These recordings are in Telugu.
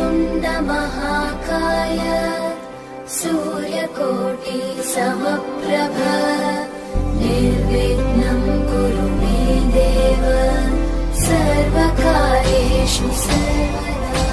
वक्रतुण्ड महाकाय सूर्यकोटि समप्रभ निर्विघ्नं कुरु मे देव सर्वकार्येषु सर्वदा।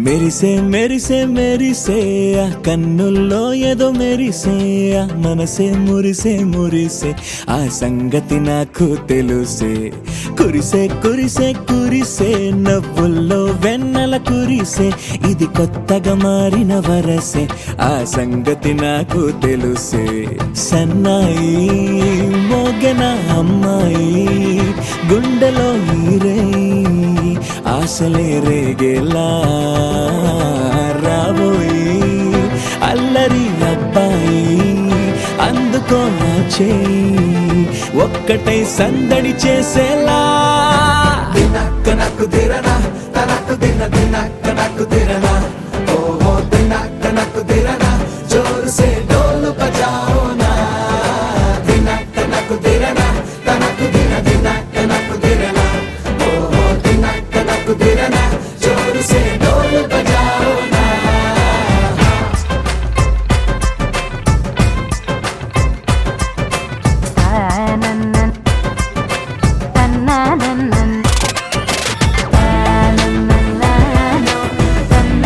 మెరిసే మెరిసే మెరిసే కన్నుల్లో ఏదో మెరిసే మనసే మురిసే మురిసే ఆ సంగతి నాకు తెలుసే కురిసే కురిసే కురిసే నవ్వుల్లో వెన్నెల కురిసే ఇది కొత్తగా మారిన వరసే ఆ సంగతి నాకు తెలుసే సన్నాయి మోగెన అమ్మాయి గుండెలో ఈరే ఆశలే రేగేలా రాబోయి అల్లరి అబ్బాయి అందుకో నా చేయి ఒక్కటై సందడి చేసేలా దినక్క నాకు దిరనా తనకు దిన దినక్క నాకు దిరనా ఓహో దినక్క నాకు దిరనా జోరు సే డోలు బజాओ నా దినక్క నాకు దిరనా తనకు దిన దినక్క నాకు దిరనా ఓహో దినక్క నాకు దిరనా జోరు సే డోలు బజాओ నా తన్న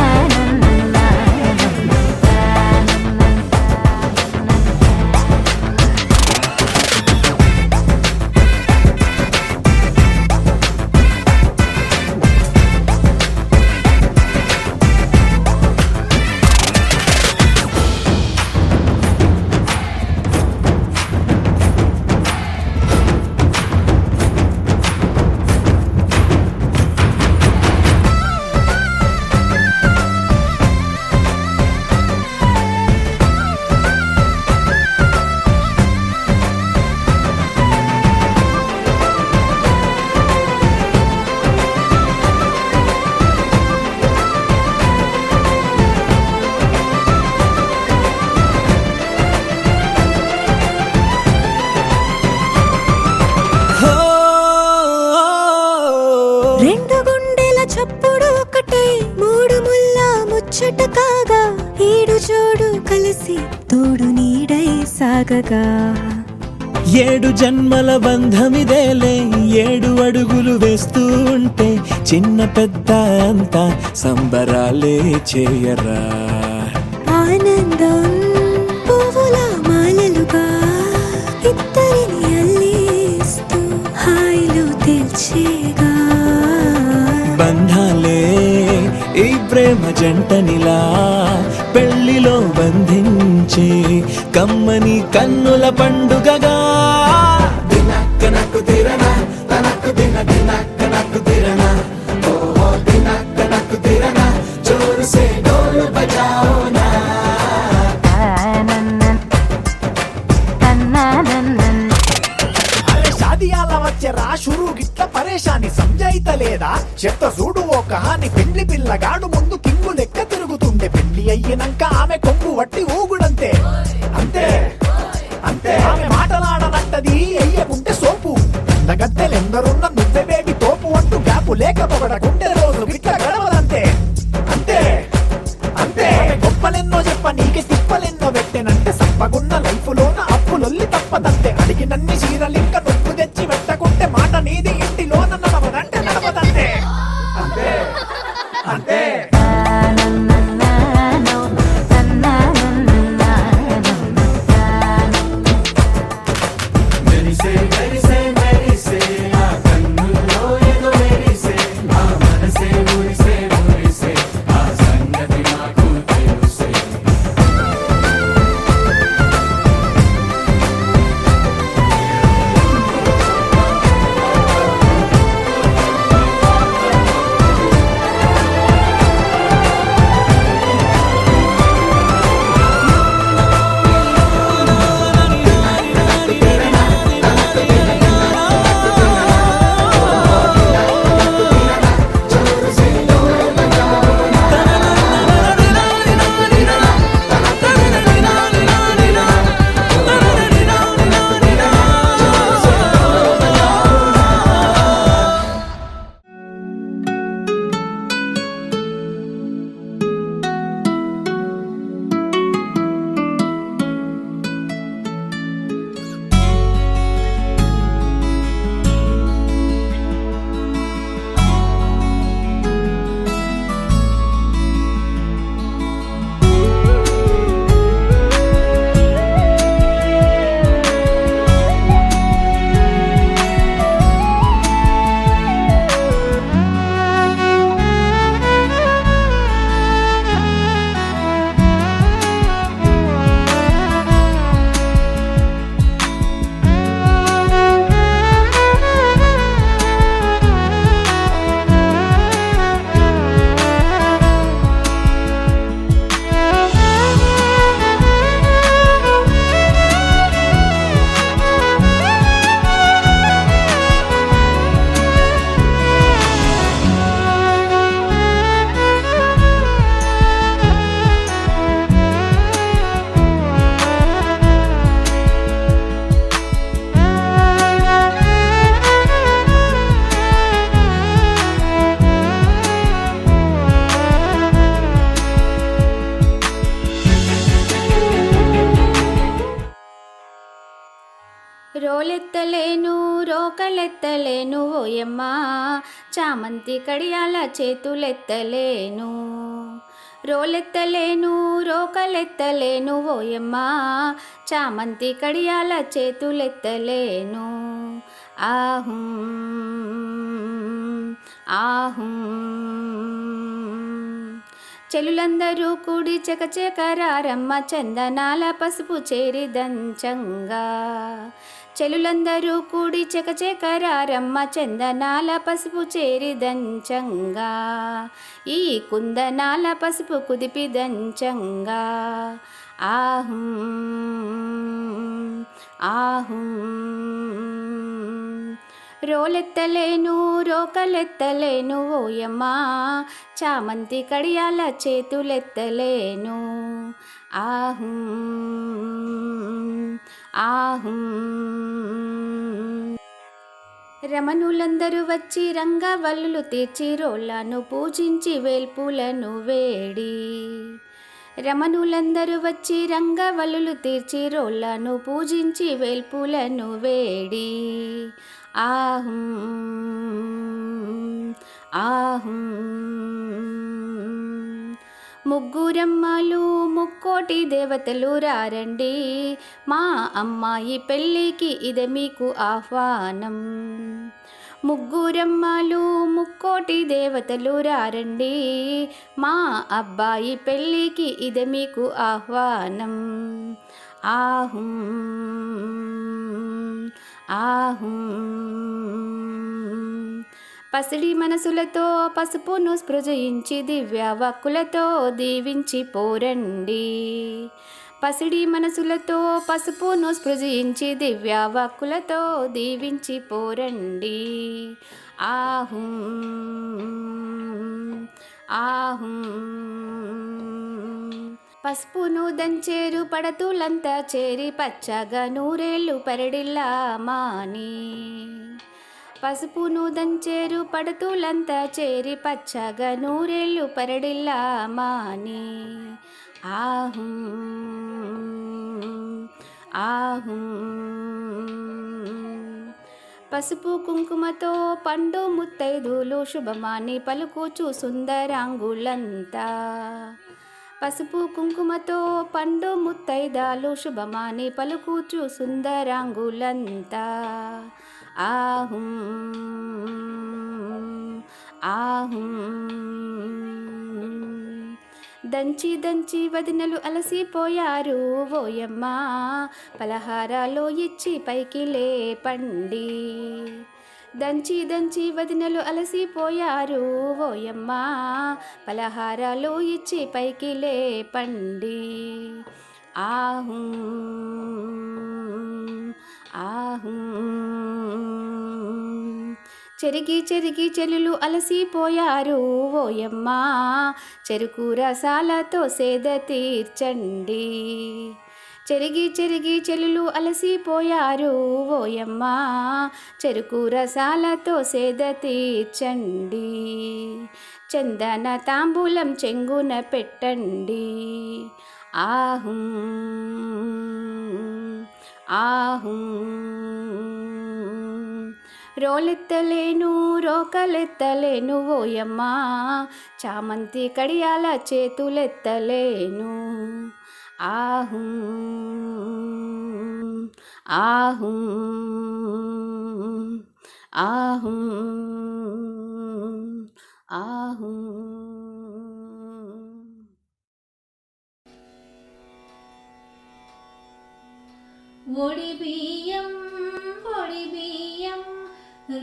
కలిసి తోడు నీడై సాగగా 7 జన్మల బంధమిదేలే 7 అడుగులు వేస్తూ ఉంటే చిన్న పెద్ద అంతా సంబరాలే చేయరా ఆనందం పువ్వుల మాలలుగా ఇద్దరిని అల్లేస్తూ హాయిలో తెల్చేగా బంధాలే ఈ ప్రేమ జంటనిలా పెళ్లిలో బంధించి కమ్మని కన్నుల పండుగగా దినక్కనకు తిరనా తనకు దిన దినక్కనకు తిరనా ఓహో దినక్కనకు తిరనా జోరు సే డోలు బజాओ నా అరే షాదియాల వచ్చెరా షురు గిట్ల పరేషాని సంజాయితలేదా చెత్త చూడు ఓ కహాని పెండ్లి పిల్లగాడు ముందు కింగు లెక్క తిరుగుతుండే పెండ్లి అయ్యినంక ఆమె కొంగు వట్టి ఊగుడంతే అంతే అంతే ఆమె మాటలాడనంటది ఎయ్యకుంటే సోపు అందగత్తెలెందరున్న నువ్వే బేబీ తోపు అంటూ గ్యాపు లేక పొగడకుంటే రోజు గిట్ల గడవదంతే అంతే అంతే గొప్పలెన్నో చెప్ప నీకే తిప్పలెన్నో పెట్టెనంటే సప్పగున్న లైఫ్ లోన అప్పులొల్లి తప్పదంతే అడిగినన్ని చీరలింక నువ్వు తెచ్చి పెట్టకుంటే మాట నీది ఇంటిలోన నడవదంటే నడవదంతే అంతే అంతే రోలెత్తలేను రోకలెత్తలేను ఓయమ్మా చామంతి కడియాల చేతులెత్తలేను రోలెత్తలేను రోకలెత్తలేను ఓయమ్మా చామంతి కడియాల చేతులెత్తలేను ఆహుం ఆహుం చెలులందరూ కూడి చకచకరారమ్మ చందనాల పసుపు చేరి దంచంగా చెలులందరూ కూడి చకచకరారమ్మ చందనాల పసుపు చేరి దంచంగా ఈ కుందనాల పసుపు కుదిపి దంచంగా ఆహుం ఆహుం రోలెత్తలేను రోకలెత్తలేను ఓయమ్మా చామంతి కడియాల చేతులెత్తలేను ఆహుం ఆహుం రమణులందరూ వచ్చి రంగవల్లులు తీర్చి రోళ్లను పూజించి వేల్పులను వేడి రమణులందరూ వచ్చి రంగవల్లులు తీర్చి రోళ్లను పూజించి వేల్పులను వేడి ఆహుం ఆహుం. ముగ్గురమ్మలు ముక్కోటి దేవతలు రారండి, మా అమ్మాయి పెళ్ళికి ఇదే మీకు ఆహ్వానం. ముగ్గురమ్మలు ముక్కోటి దేవతలు రారండి, మా అబ్బాయి పెళ్ళికి ఇదే మీకు ఆహ్వానం. ఆహుం ఆహుం. పసిడి మనసులతో పసుపును స్పృశించి దివ్య వాక్కులతో దీవించి పోరండి. పసిడి మనసులతో పసుపును స్పృశించి దివ్య వాక్కులతో దీవించి పోరండి. ఆహుం ఆహుం. పసుపును దంచేరు పడతులంతా చేరి పచ్చగా నూరేళ్ళు పరడిల్లా మాని. పసుపును దంచేరు పడతులంతా చేరి పచ్చగా నూరేళ్ళు పరడిల్లా మాని. ఆహుం ఆహుం. పసుపు కుంకుమతో పండు ముత్తైదులు శుభమాని పలుకుచు సుందరాంగులంతా. పసుపు కుంకుమతో పండు ముత్తైదాలు శుభమాని పలుకుచు సుందరాంగులంతా. ఆహుం ఆహుం. దంచి దంచి వదినలు అలసిపోయారు ఓయమ్మ, పలహారాలు ఇచ్చి పైకి లేపండి. దంచి దంచి వదినలు అలసిపోయారు ఓయమ్మ, పలహారాలు ఇచ్చి పైకి లేపండి. ఆహుం ఆహుం. చెరిగి చెరిగి చెలులు అలసిపోయారు ఓయమ్మ, చెరుకు రసాలతో సేద తీర్చండి. చెరిగి చెరిగి చెలులు అలసిపోయారు ఓయమ్మ, చెరుకు రసాలతో సేద తీర్చండి. చందన తాంబూలం చెంగున పెట్టండి. ఆహుం ఆహుం. రోలెత్తలేను రోకలెత్తలేను ఓయమ్మ, చామంతి కడియాల చేతులెత్తలేను. ఆహుం ఆహుం ఆహుం ఆహుం. ఒడి బియ్యం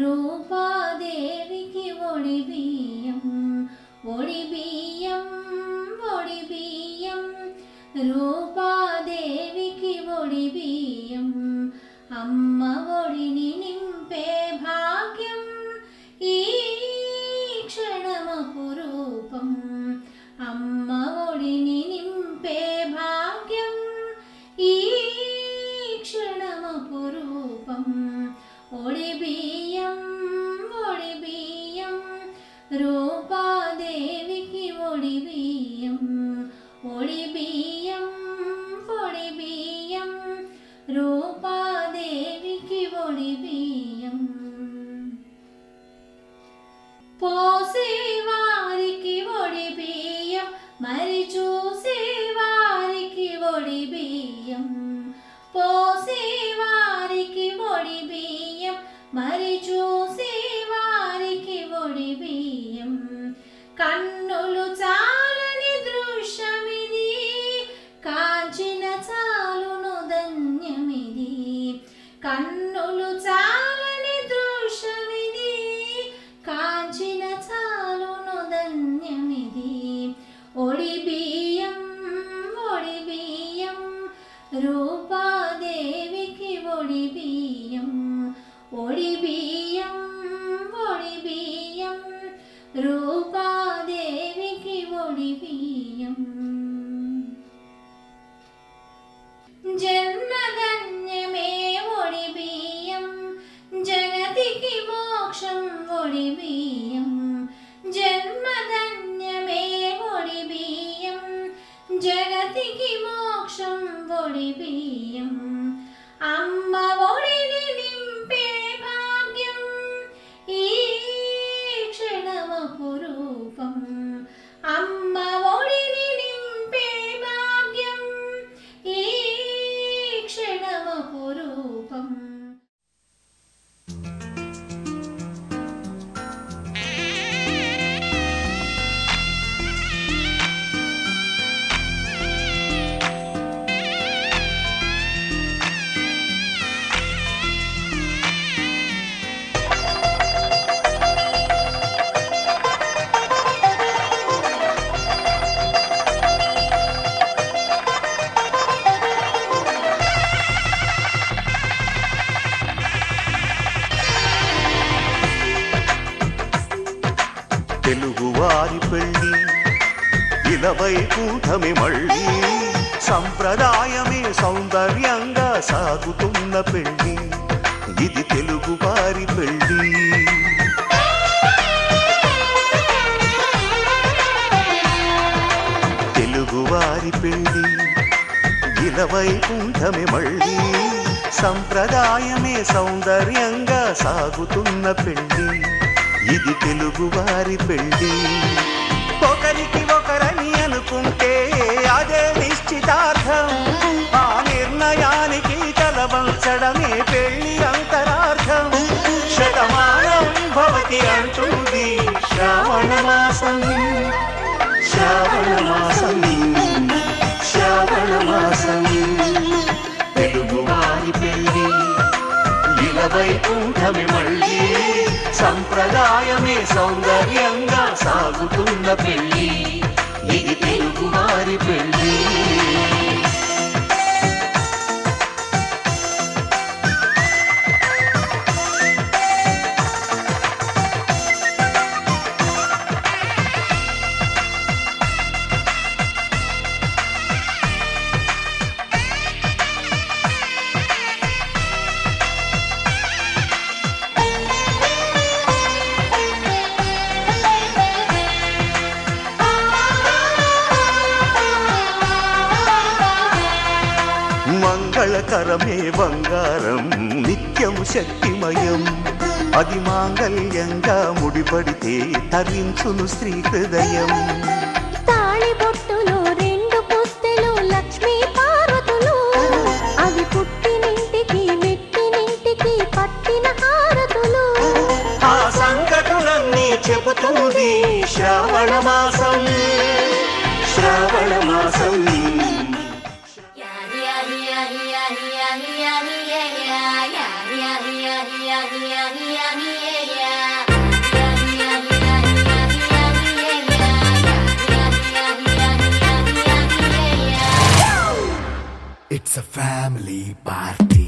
రూపాదేవికి ఒడి బియ్యం. ఒడి బియ్యం రూపాదేవికి ఒడి బియ్యం. అమ్మ ఒడిని నింపే భాగ్యం ఈ క్షణమపురూపం. అమ్మ ఒడిని నింపే భాగ్యం ఈ క్షణమపురూపం. ఒడి బియ్యం రూపాదేవికి ఒడి బియ్యం. ఒడి బియ్యం రూపాదేవికి ఒడి బియ్యం. పోసే వారికి ఒడి బియ్యం, మరి చూసే వారికి ఒడి బియ్యం. పోసే వారికి ఒడి బియ్యం, మరి చూసే వారికి ఒడి బియ్యం. కన్నులు చాలని దృశ్యమిది, కాంచిన చాలును ధన్యమిది. కన్నులు చాలని దృశ్యమిది, కాంచిన చాలును ధన్యమిది. ఒడి బియ్యం రూపాదేవికి ఒడి బియ్యం. ఒడి బియ్యం రూపాదేవికి ఒడి బియ్యం. జన్మధన్యమే ఒడి బియ్యం, జగతికి మోక్షం ఒడి బియ్యం. జన్మధన్యమే ఒడి బియ్యం, జగ జగతికి మోక్షం ఒడి బియ్యం అమ్మ ఒడిని నింపే భాగ్యం ఈ క్షణమపురూపం అమ్మ ఒడిని నింపే భాగ్యం ఈ క్షణమపురూపం. తెలుగువారి పెళ్ళి ఇలవై కూటమి మళ్ళీ సంప్రదాయమే సౌందర్యంగా సాగుతున్న పెళ్ళి ఇది తెలుగువారి పెళ్ళి. తెలుగువారి పెళ్ళి ఇలవై కూటమి మళ్ళీ సంప్రదాయమే సౌందర్యంగా సాగుతున్న పెళ్ళి ఇది తెలుగువారి పెళ్ళి. ఒకరికి ఒకరని అనుకుంటే అదే నిశ్చితార్థం, ఆ నిర్ణయానికి తలవంచడమే పెళ్ళి అంతరార్థం. శతమానం భవతి అంటుంది శ్రావణ మాసం, శ్రావణ మాసం, శ్రావణ మాసం. తెలుగువారి పెళ్ళి ఇలవై కూటమి మళ్ళీ సంప్రదాయమే సౌందర్యంగా సాగుతున్న పెళ్ళి ఇది తెలుగువారి పెళ్ళి. మంగళకరమే బంగారం నిత్యం శక్తిమయం, అది మాంగళ్యంగా ముడిపడితే తరించును స్త్రీ హృదయం. తాళిబొట్టులో రెండు పుస్తెలు లక్ష్మీ పార్వతులు, అవి పుట్టినింటికి మెట్టినింటికి పట్టిన హారతులు. ఆ సంగతులన్నీ చెబుతుంది శ్రావణ మాసం, శ్రావణ మాసం. It's a family party.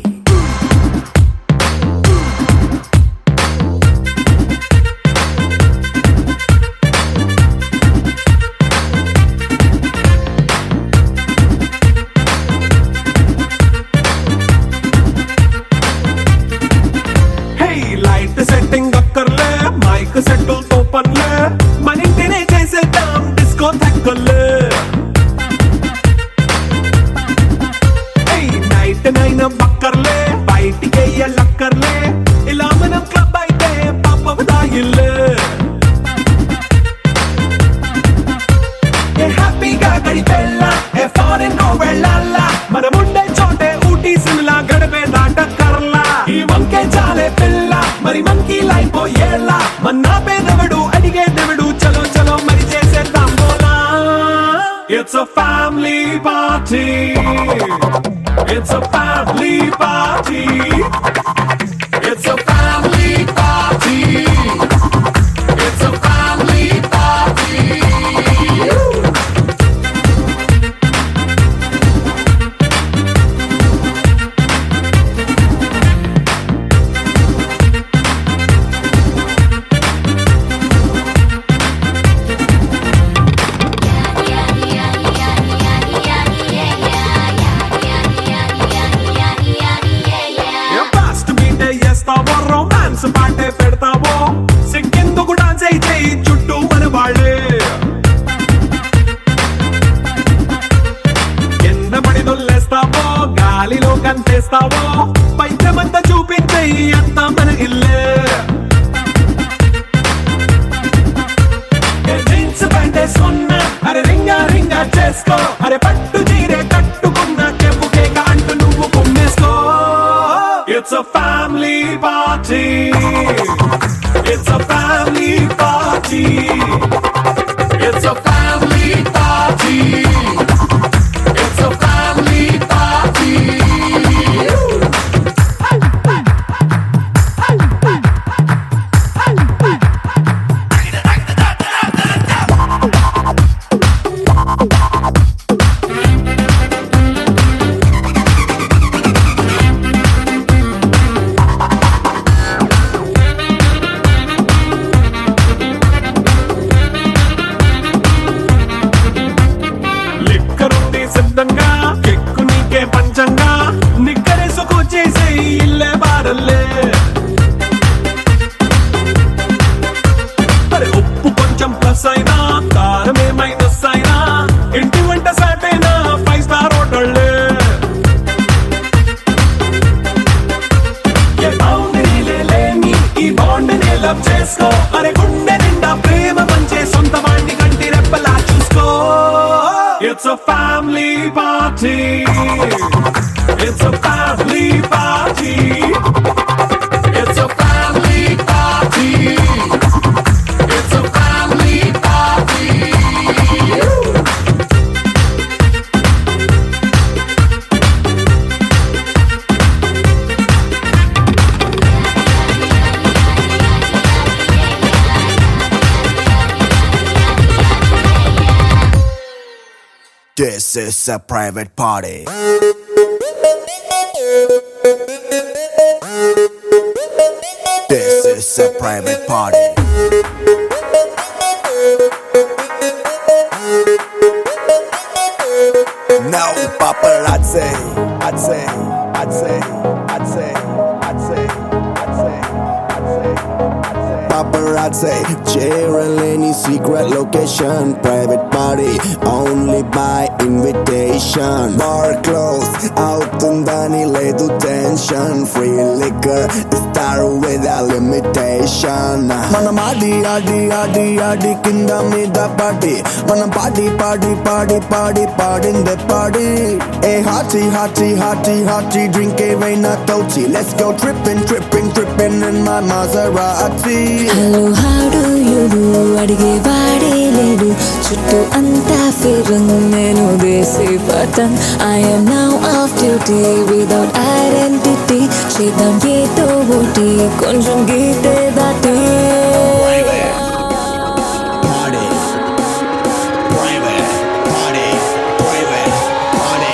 Hey, light setting అక్కర్లే, మైక్ సెట్టులతో పనులే, మన ఇంటినే చేసేద్దాం డిస్కో థక్కర్లే. నైనా బక్కర్లే, బయటికెయ్యలక్కర్లే, ఇలా మనం క్లబ్ అయితే పాపదాయిల్లే. ఏ హ్యాపీగా గడిపెళ్ళ, ఏ ఫారెన్ నో వెళ్ళాల, మనముండే చోటే ఊటీ సిమ్లా గడిపే దాటక్కర్లా. ఈ వంకే చాలే పిల్ల, మరి మనకి లైఫ్ ఏళ్ళ, మన్నా పేదవడు అడిగేదెవడు, చలో చలో మరి చేసేద్దాం బోలా. It's a family party. It's a family party. It's a family party. It's a family party. చేసుకో అరే గుండె నిండా ప్రేమ పంచే సొంత వాణ్ణి కంటి రెప్పలా చూసుకో It's a family party It's a family party It's a family party It's a family party This is a private party. This is a private party. No paparazzi. I'd say, I'd say, I'd say, I'd say, I'd say, I'd say, I'd say. Paparazzi, cheering any secret location, private party, only by invitation. Bar closed, out undani ledu tension, free liquor, start without limitation. Manam adi adi adi adi kinda mida party, manam party party party party party in the party. Hey hearty hearty hearty hearty, drink a veina tochi. Let's go tripping tripping tripping in my Maserati. Hello how do you do అడిగే వాడే లేడు చుట్టూ అంతా ఫిరంగ్ నేను దేశీ పతన్ I am now off duty without identity చేద్దాం ఏదో ఒకటి కొంచెం గీతే దాటి Party, private party, private party.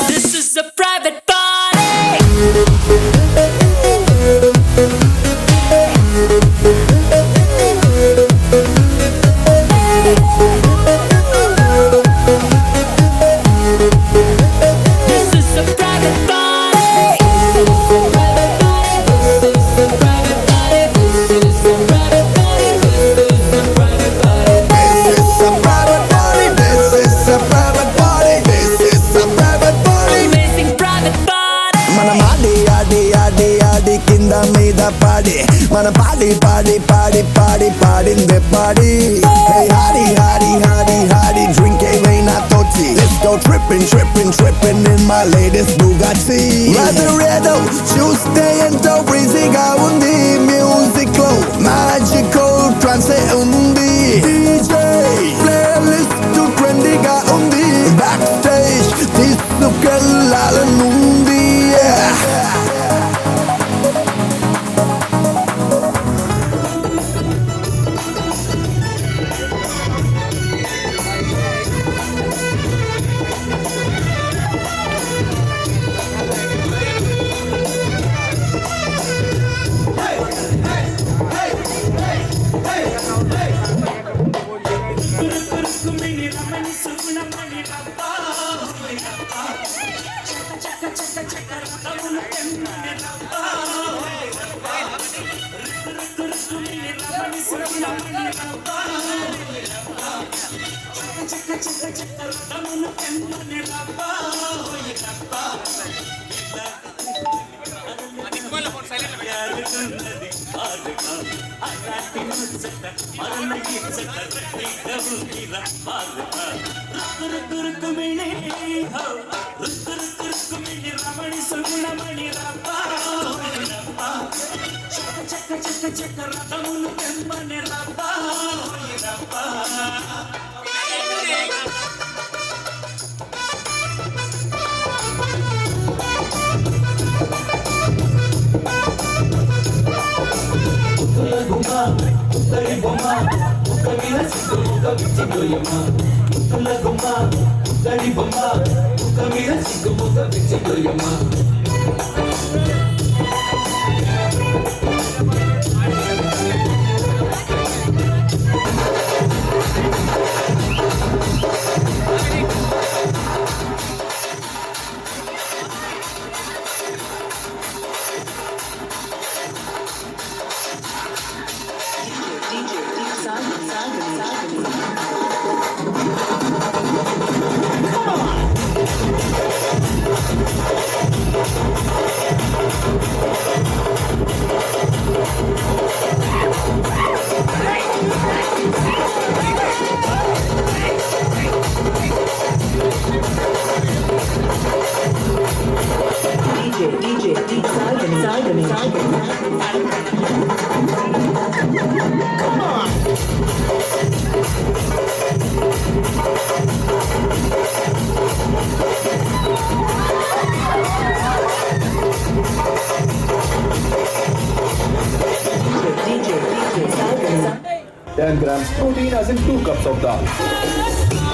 This is a private party. This is a private party. This is a private party. This is a private party. This is a private party. This is a private party. This is a private party. Amazing private party. మనం ఆడి ఆడి ఆడి ఆడి కింద మీద పాడి మన పాడి పాడి పాడి పాడి పాడిందే పాడి హే హాడి హాడి హాడి హాడి డ్రింక్ ఏమైనా తోచి let's go tripping tripping tripping in my latest Bugatti రాజరేదో చూస్తే ఎంతో బ్రీజీగా ఉంది మ్యూజిక్ లో మ్యాజికల్ ట్రాన్సే ఉంది డీజే ప్లేలిస్ట్ ట్రెండీగా ఉంది బ్యాక్ స్టేజ్ తీసుకెళ్ళాలనుంది grams protein as in 2 cups of dal.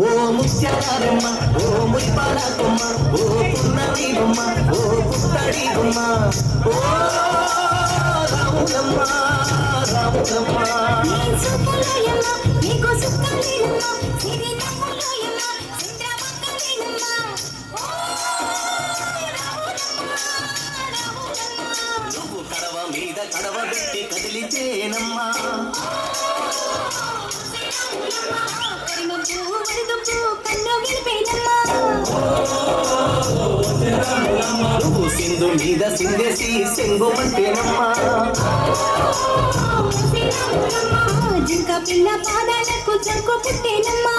ఓ ముత్యాలమ్మ ఓ ముత్యాలమ్మ ఓ పున్నమి బొమ్మ ఓ పుత్తడి బొమ్మ ఓ రాములమ్మ రాములమ్మ నువ్వు కడవ మీద కడవ పెట్టి కదిలితేనమ్మా నువ్వు సింధు మీద సింధేసి సెంగుమంటేనమ్మా జింక పిల్ల పాదాలకు జంకు పుట్టేనమ్మా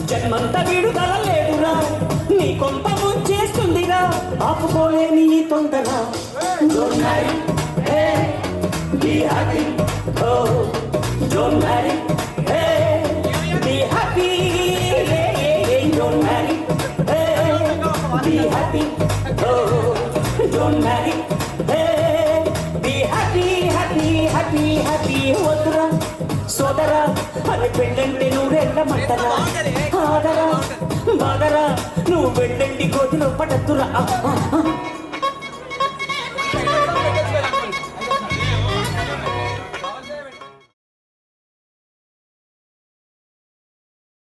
జన్మంత విడుదల లేదురా నీ కొంత ముంచేస్తుందిరా ఆపుకోలేని ఈ తొందర Don't marry, hey, be happy, oh, don't marry, hey, be happy, hey, hey, hey, don't marry, hey, be happy, oh, don't marry, hey, be happy, happy, happy, happy, వద్దురా సోదరా అని పెళ్ళంటే నువ్వెళ్ళమంటరా ఆదరా బాదరా నువ్వు వెళ్ళండి గోతిలో పడద్దురా